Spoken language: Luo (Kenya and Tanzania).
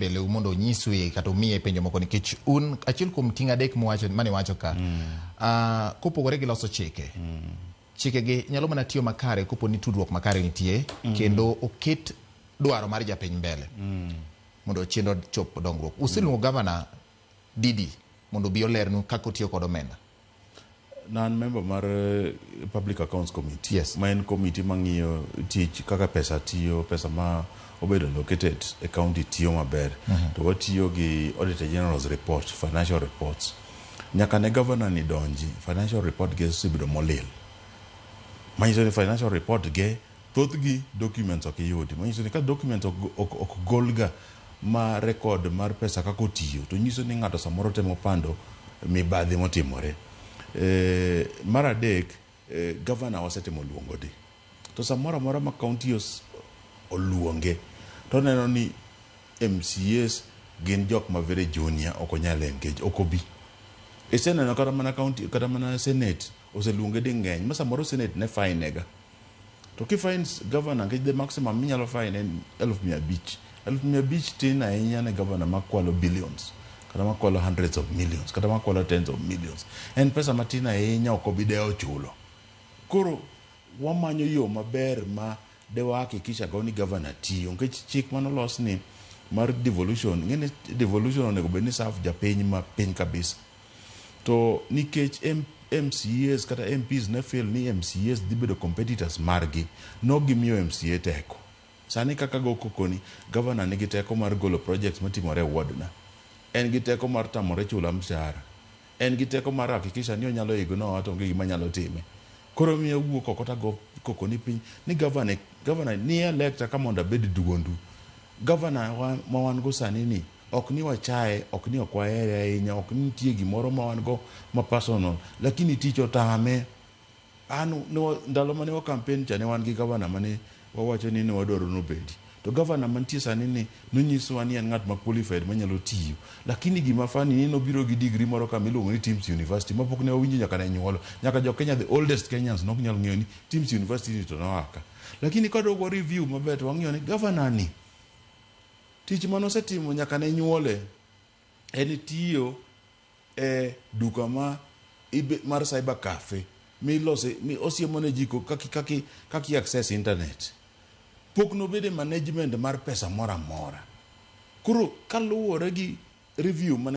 mbele mondo nyiswe kata miye penjo moko nikech un achiel kuom ting adek mane wacho ka kopogore gi loso chike chike gi nyalo mana tiyo makare kopo ni tudruok makare nitie kendo oket dwaro mar japiny mbele mondo chenro chop dongruok. Usiluongo gavana Didi mondo bi olernu kaka otiyo kod omenda. Nan member mar Public Accounts Committee. Yes. Main committee mang'iyo tich kaka pesa tiyo, pesa ma obedo located e county tiyo maber. To watiyo gi Auditor General's report, financial reports. Nyaka ne governor ni donji, financial report ge sibedo molil. Manyiso ni financial report ge thoth gi documents ok yudi. Manyiso ni ka documents ok golga ma record mar pesa kako tiyo, to nyiso ni ng'ato samoro temo pando mibadhi motimore. Mar adek, governor wasetimo luongo di. To samoro mora ma county oluonge, to neno ni MCAs gin jok ma very junior oko nyale engage, oko bi. Iseneno kata mana county, kata mana senate, oseluonge di ng'eny, ma samoro senate ne fine nega. To ki fines governor, the maximum minyalo fine en 1,500. 1,500 tin ahinya ne governor makwalo billions. Kata makwalo hundreds of millions, kata makwalo tens of millions. En pesa matina ahinya ok obideo chulo. Koro wamanyo yo maber ma dewa hakikisha go ni governor tiyo. Nikech chik manolos ni mar devolution, ngene devolution onego bed ni serve japiny ma piny kabisa. To nikech MCAs kata MPs ne feel ni MCAs dhi bedo competitors margi, no gimiyo MCA teko. Sani kaka go kokoni, governor nigi teko mar golo projects matimore wardna. En gi teko mar tamore chula mshahara. En gi teko mar hakikisha ni onyalo igono watu onge gima nyalo time. Koro miyo wuok oko tago kokoni piny ni governor ni electa ka mondo bed duondu. Governor ma wan go sani ni ok ni wachae, ok ni ok wahere ahinya, ok ni nitie gimoro ma wan go ma personal, lakini tich otame. Ndalo mane wa campaign cha ne wan gi governor mane wawacho ni wadwaro nobedi. To governor mantie sani ni nonyisowa ni en ng'at ma qualified manyalo tiyo. Lakini gima fani ni nobiro gi degree moro kama iluongo ni Teams University ma pok ne owinjo nyaka ne nyuolo. Nyaka jo Kenya, the oldest Kenyans nok nyalo ng'eyo ni Teams University ni to noaka. Lakini kadwa review maber to wang'iyo ni governor ni tich manosetimo nyaka ne nyuole en tiyo duka mar cyber cafe mi osiemo ne jiko kaki access internet. Pok nobede management mar pesa mora mora. Kuro kaluwore gi review